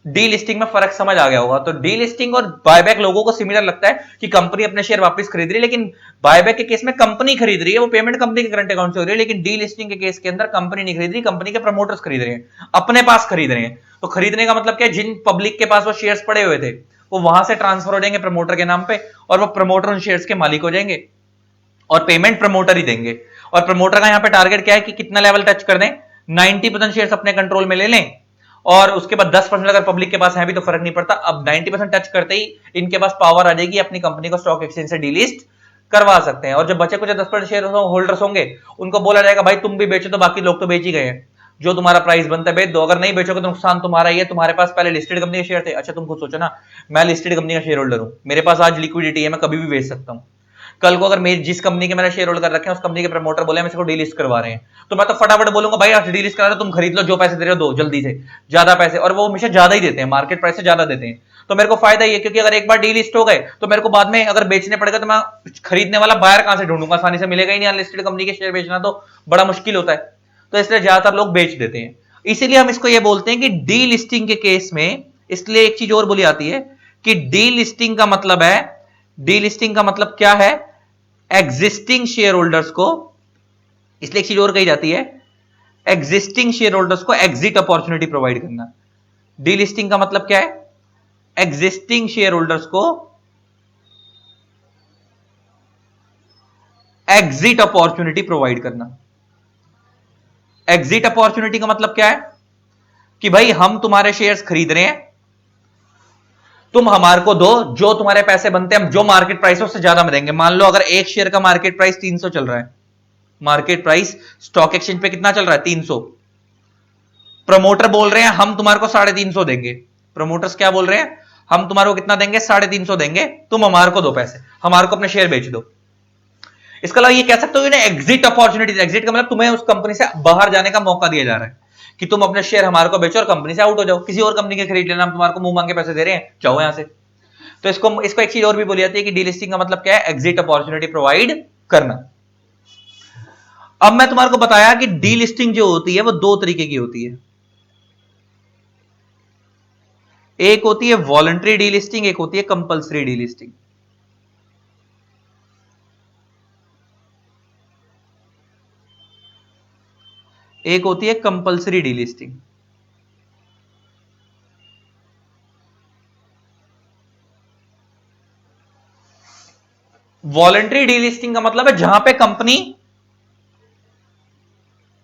डीलिस्टिंग में फर्क समझ आ गया होगा। तो डीलिस्टिंग और बायबैक लोगों को सिमिलर लगता है कि कंपनी अपने शेयर वापस खरीद रही है, लेकिन बायबैक के केस में कंपनी खरीद रही है, वो पेमेंट कंपनी के करंट अकाउंट से हो रही है, लेकिन डीलिस्टिंग के केस के अंदर कंपनी नहीं खरीद रही, कंपनी के प्रमोटर्स खरीद रहे हैं, अपने पास खरीद रहे हैं। तो खरीदने का मतलब क्या है, जिन पब्लिक के पास वो शेयर्स पड़े हुए थे वो वहां से ट्रांसफर हो जाएंगे प्रमोटर के नाम पे, और वो प्रमोटर उन शेयर्स के मालिक हो जाएंगे और पेमेंट प्रमोटर ही देंगे। और प्रमोटर का यहां पे टारगेट क्या है कि कितना लेवल टच कर दें, 90% शेयर्स अपने कंट्रोल में ले लें, और उसके बाद 10% अगर पब्लिक के पास है भी तो फर्क नहीं पड़ता। अब 90% टच करते ही इनके पास पावर आ जाएगी, अपनी कंपनी को स्टॉक एक्सचेंज से डीलिस्ट करवा सकते हैं। और जब बचे कुछ 10% शेयर होल्डर्स होंगे उनको बोला जाएगा भाई तुम भी बेचो, तो बाकी लोग तो बेच ही गए हैं, जो तुम्हारा प्राइस बनता है बेच दो, अगर नहीं बेचोगे तो नुकसान तुम्हारा ही है, तुम्हारे पास पहले लिस्टेड कंपनी के शेयर थे। अच्छा तुम खुद सोचो ना, मैं लिस्टेड कंपनी का शेयर होल्डर हूं, मेरे पास आज लिक्विडिटी है, मैं कभी भी बेच सकता हूं। कल को अगर मेरी जिस कंपनी के मैंने शेयर होल्ड कर रखे हैं उस कंपनी के प्रमोटर बोले हम इसको डीलिस्ट करवा रहे हैं, तो मैं तो फटाफट बोलूंगा भाई आज डीलिस्ट करा दो, तुम खरीद लो, जो पैसे दे रहे हो दो जल्दी से, ज्यादा पैसे, और वो हमेशा ज्यादा ही देते हैं, मार्केट प्राइस से ज्यादा देते हैं, तो मेरे को फायदा ही है, क्योंकि अगर एक बार डीलिस्ट हो गए तो मेरे को बाद में अगर बेचने पड़ेगा तो मैं खरीदने वाला बायर कहां से ढूंढूंगा, आसानी से मिलेगा ही नहीं, अनलिस्टेड कंपनी के शेयर बेचना तो बड़ा मुश्किल होता है, तो इसलिए ज्यादातर लोग बेच देते हैं। इसीलिए हम इसको ये बोलते हैं कि डीलिस्टिंग के केस में, इसलिए एक चीज और बोली आती है कि डीलिस्टिंग का मतलब है, डीलिस्टिंग का मतलब क्या है, एग्जिस्टिंग शेयर होल्डर्स को, इसलिए एक चीज और कही जाती है, एग्जिस्टिंग शेयर होल्डर्स को एग्जिट अपॉर्चुनिटी प्रोवाइड करना। डीलिस्टिंग का मतलब क्या है, एग्जिस्टिंग शेयर होल्डर्स को एग्जिट अपॉर्चुनिटी प्रोवाइड करना। एग्जिट अपॉर्चुनिटी का मतलब क्या है कि भाई हम तुम्हारे शेयर्स खरीद रहे हैं, तुम हमारे को दो, जो तुम्हारे पैसे बनते हैं हम जो मार्केट प्राइस है उससे ज्यादा में देंगे। मान लो अगर एक शेयर का मार्केट प्राइस 300 चल रहा है, मार्केट प्राइस स्टॉक एक्सचेंज पे कितना चल रहा है 300, प्रमोटर बोल रहे हैं हम तुम्हारे को 350 देंगे, प्रमोटर्स क्या बोल रहे हैं, हम तुम्हारे को कितना देंगे 350 देंगे, तुम हमारे को दो पैसे, हमारे को अपने शेयर बेच दो। इसका मतलब ये कह सकते हो एग्जिट अपॉर्चुनिटी, एग्जिट का मतलब तुम्हें उस कंपनी से बाहर जाने का मौका दिया जा रहा है कि तुम अपने शेयर हमारे को बेचो और कंपनी से आउट हो जाओ, किसी और कंपनी के खरीद लेना, हम तुम्हारे को मुंह मांगे पैसे दे रहे हैं, जाओ यहां से। तो इसको एक चीज और भी बोली जाती है कि डीलिस्टिंग का मतलब क्या है, एग्जिट अपॉर्चुनिटी प्रोवाइड करना। अब मैं तुम्हारे को बताया कि डीलिस्टिंग जो होती है वो दो तरीके की होती है, एक होती है वॉलंटरी डीलिस्टिंग, एक होती है कंपल्सरी डीलिस्टिंग। एक होती है कंपल्सरी डीलिस्टिंग। वॉलंटरी डीलिस्टिंग का मतलब है जहां पे company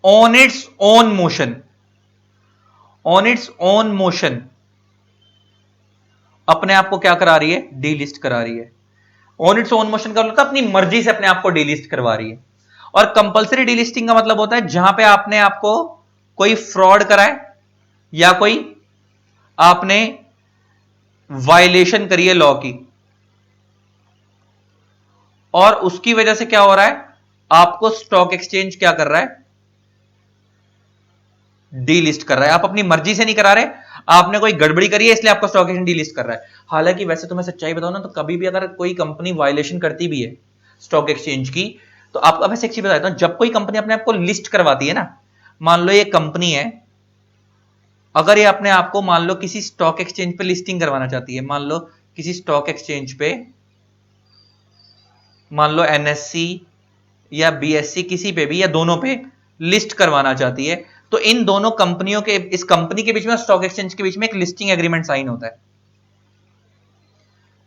on its own motion, on its own motion अपने आप को क्या करा रही है, डीलिस्ट करा रही है। ऑन इट्स ओन मोशन का मतलब अपनी मर्जी से अपने आप को डीलिस्ट करवा रही है। और कंपल्सरी डीलिस्टिंग का मतलब होता है जहां पे आपने आपको कोई फ्रॉड करा है या कोई आपने वायलेशन करी है लॉ की, और उसकी वजह से क्या हो रहा है, आपको स्टॉक एक्सचेंज क्या कर रहा है, डीलिस्ट कर रहा है। आप अपनी मर्जी से नहीं करा रहे, आपने कोई गड़बड़ी करी है इसलिए आपको स्टॉक एक्सचेंज डीलिस्ट कर रहा है। हालांकि वैसे तो मैं सच्चाई बताऊं ना, तो कभी भी अगर कोई कंपनी वायलेशन करती भी है स्टॉक एक्सचेंज की, तो आपको वैसे एक चीज बताता हूं, जब कोई कंपनी अपने आप को लिस्ट करवाती है ना, मान लो ये कंपनी है, अगर ये अपने आप को मान लो किसी स्टॉक एक्सचेंज पे लिस्टिंग करवाना चाहती है, मान लो किसी स्टॉक एक्सचेंज पे, मान लो एनएससी या बीएससी, किसी पे भी या दोनों पे लिस्ट करवाना चाहती है, तो इन दोनों कंपनियों के, इस कंपनी के बीच में स्टॉक एक्सचेंज के बीच में एक लिस्टिंग एग्रीमेंट साइन होता है,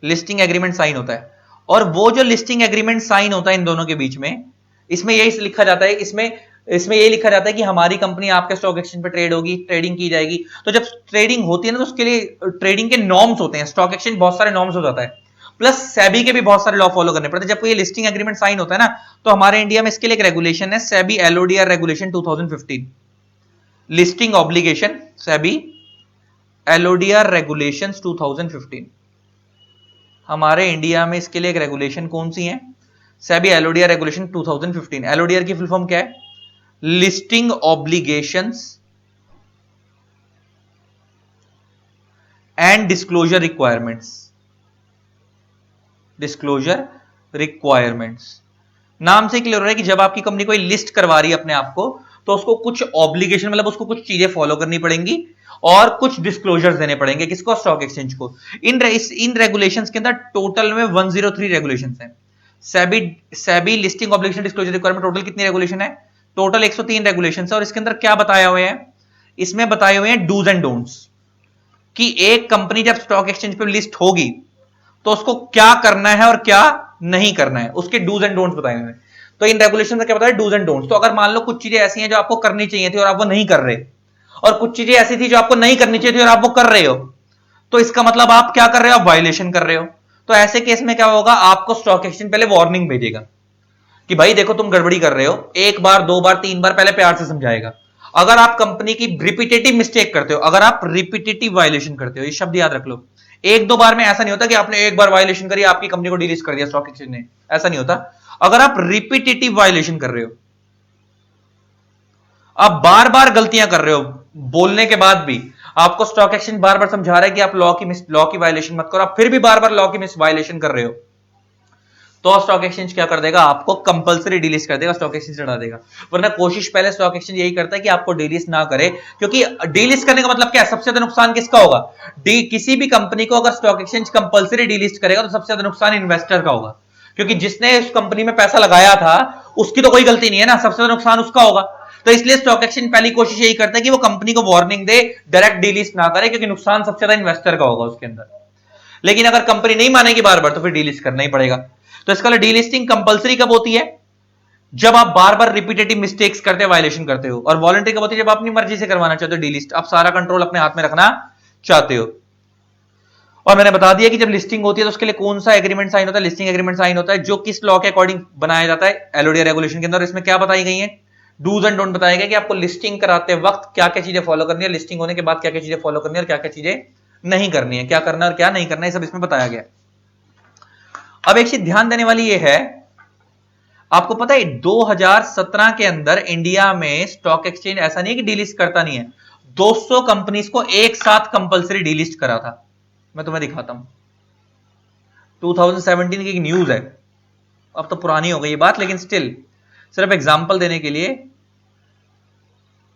लिस्टिंग एग्रीमेंट साइन होता है। और वो जो लिस्टिंग एग्रीमेंट साइन होता है इन दोनों के बीच में, इसमें यही लिखा जाता है, इसमें इसमें ये लिखा जाता है कि हमारी कंपनी आपके स्टॉक एक्सचेंज पे ट्रेड होगी, ट्रेडिंग की जाएगी। तो जब ट्रेडिंग होती है ना, तो उसके लिए ट्रेडिंग के नॉर्म्स होते हैं, स्टॉक एक्सचेंज बहुत सारे नॉर्म्स हो जाता है, प्लस सेबी के भी बहुत सारे लॉ फॉलो करने पड़ते हैं। जब कोई लिस्टिंग एग्रीमेंट साइन होता है ना, तो हमारे इंडिया में इसके लिए एक रेगुलेशन है, SEBI LODR regulation 2015, listing obligation, SEBI LODR regulations 2015। हमारे इंडिया में इसके लिए एक रेगुलेशन कौन सी है? SEBI LODR regulation 2015। एलओडीआर की फुल फॉर्म क्या है? Listing obligations and disclosure requirements. Disclosure requirements नाम से क्लियर हो रहा है कि जब आपकी कंपनी कोई लिस्ट करवा रही है अपने आप को, तो उसको कुछ ऑब्लिगेशन, मतलब उसको कुछ चीजें फॉलो करनी पड़ेंगी और कुछ डिस्क्लोजर्स देने पड़ेंगे। किसको? स्टॉक एक्सचेंज को। इन रेगुलेशंस के अंदर टोटल में 103 रेगुलेशंस हैं। SEBI SEBI listing obligation disclosure requirement, total कितनी रेगुलेशन है? टोटल 103 रेगुलेशंस है। और इसके अंदर क्या बताया हुए हैं? इसमें बताए हुए हैं डूज एंड डोंट्स, कि एक कंपनी जब स्टॉक एक्सचेंज पे लिस्ट होगी तो उसको क्या करना है और क्या नहीं करना है, उसके डूज एंड डोंट्स बताए हुए हैं। तो इन रेगुलेशन में क्या बताया? Do's and don'ts. तो अगर मान लो कुछ चीजें ऐसी हैं जो आपको करनी चाहिए थी और आप वो नहीं कर रहे, और कुछ चीजें ऐसी थी जो आपको नहीं करनी चाहिए थी और आप वो कर रहे हो, तो इसका मतलब आप क्या कर रहे हो? आप वायलेशन कर रहे हो। तो ऐसे केस में क्या होगा? आपको स्टॉक एक्सचेंज पहले वार्निंग भेजेगा कि भाई देखो तुम गड़बड़ी कर रहे हो, एक बार, दो बार, तीन बार, पहले प्यार से समझाएगा। अगर आप कंपनी की रिपीटेटिव मिस्टेक करते हो, अगर आप रिपीटेटिव वायलेशन करते हो, ये शब्द याद रख लो, एक दो बार में ऐसा नहीं होता कि आपने एक बार वायलेशन करी, आपकी कंपनी को डिलीट कर दिया स्टॉक एक्सचेंज ने, ऐसा नहीं होता। अगर आप रिपीटेटिव वायलेशन कर रहे हो, आप बार बार गलतियां कर रहे हो, बोलने के बाद भी आपको स्टॉक एक्सचेंज बार बार समझा रहा है कि आप लॉ की वायलेशन मत करो, आप फिर भी बार बार लॉ की मिस वायलेशन कर रहे हो, तो स्टॉक एक्सचेंज क्या कर देगा? आपको कंपलसरी डिलीट कर देगा, स्टॉक एक्सचेंज चढ़ा देगा। वरना कोशिश पहले स्टॉक एक्सचेंज यही करता है कि आपको डिलीट ना करे, क्योंकि डिलीट करने का मतलब क्या है? सबसे ज्यादा नुकसान किसका होगा? किसी भी कंपनी को अगर स्टॉक एक्सचेंज कंपलसरी डिलीट करेगा तो सबसे ज्यादा नुकसान इन्वेस्टर का होगा, क्योंकि जिसने उस कंपनी में पैसा लगाया था उसकी तो कोई गलती नहीं है ना, सबसे ज्यादा नुकसान उसका होगा। तो इसलिए स्टॉक एक्सचेंज पहली कोशिश यही करता है कि वो कंपनी को वार्निंग दे, डायरेक्ट डिलीट ना करे, क्योंकि नुकसान सबसे ज्यादा इन्वेस्टर का होगा उसके अंदर। लेकिन अगर कंपनी नहीं मानेगी बार बार, तो फिर डीलिस्ट करना ही पड़ेगा। तो इसका डीलिस्टिंग कंपलसरी कब होती है? जब आप बार बार रिपीटेटिव मिस्टेक्स करते हो, वायलेशन करते हो। और वॉलंटरी कब होती है? जब आप अपनी मर्जी से करवाना चाहते हो डीलिस्ट, आप सारा कंट्रोल अपने हाथ में रखना चाहते हो। और मैंने बता दिया कि जब लिस्टिंग होती है तो उसके लिए कौन सा एग्रीमेंट साइन होता है? लिस्टिंग एग्रीमेंट साइन होता है, जो किस लॉ के अकॉर्डिंग बनाया जाता है? एलओडीआर रेगुलेशन के अंदर। इसमें क्या बताई गई है? डूज एंड डोंट बताया गया कि आपको लिस्टिंग कराते वक्त क्या क्या चीजें फॉलो करनी है, लिस्टिंग होने के बाद क्या क्या चीजें फॉलो करनी है और क्या क्या चीजें नहीं करनी है, क्या करना है और क्या नहीं करना है, सब इसमें बताया गया। अब एक चीज ध्यान देने वाली यह है, आपको पता है 2017 के अंदर इंडिया में स्टॉक एक्सचेंज ऐसा नहीं है कि डीलिस्ट करता नहीं है, 200 कंपनीज को एक साथ कंपलसरी डीलिस्ट करा था। मैं तुम्हें दिखाता हूं, 2017 की एक न्यूज है, अब तो पुरानी हो गई ये बात, लेकिन स्टिल सिर्फ एग्जांपल देने के लिए,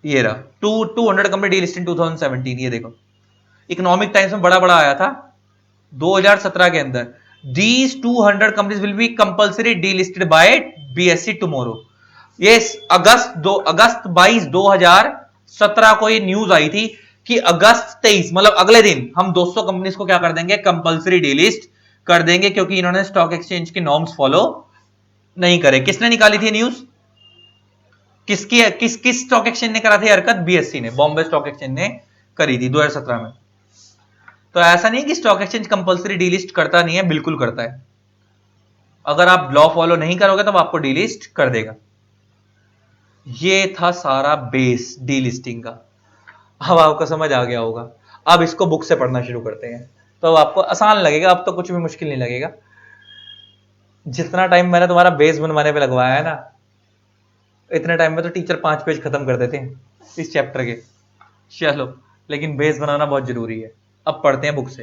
ये रहा 200 कंपनी डीलिस्ट इन 2017। ये देखो, इकोनॉमिक टाइम्स में बड़ा बड़ा आया था 2017 के अंदर, these 200 companies will be compulsory delisted by BSE tomorrow। ये अगस्त 22 2017 को ये न्यूज आई थी कि अगस्त 23 मतलब अगले दिन हम 200 कंपनीज को क्या कर देंगे? कंपलसरी डिलिस्ट कर देंगे, क्योंकि इन्होंने स्टॉक एक्सचेंज के नॉर्म्स फॉलो नहीं करे। किसने निकाली थी न्यूज? किस स्टॉक एक्सचेंज ने करा थी हरकत? बीएससी ने, बॉम्बे स्टॉक एक्सचेंज ने करी थी 2017 में। तो ऐसा नहीं कि स्टॉक एक्सचेंज कंपलसरी डीलिस्ट करता नहीं है, बिल्कुल करता है। अगर आप लॉ फॉलो नहीं करोगे तो आपको डीलिस्ट कर देगा। ये था सारा बेस डीलिस्टिंग का। अब आपको समझ आ गया होगा। अब इसको बुक से पढ़ना शुरू करते हैं, तो अब आपको आसान लगेगा, अब तो कुछ भी मुश्किल नहीं लगेगा। जितना टाइम मैंने तुम्हारा बेस बनवाने पे लगवाया है ना, इतने टाइम में तो टीचर 5 पेज खत्म कर देते हैं इस चैप्टर के। चलो, लेकिन बेस बनाना बहुत जरूरी है। अब पढ़ते हैं बुक से।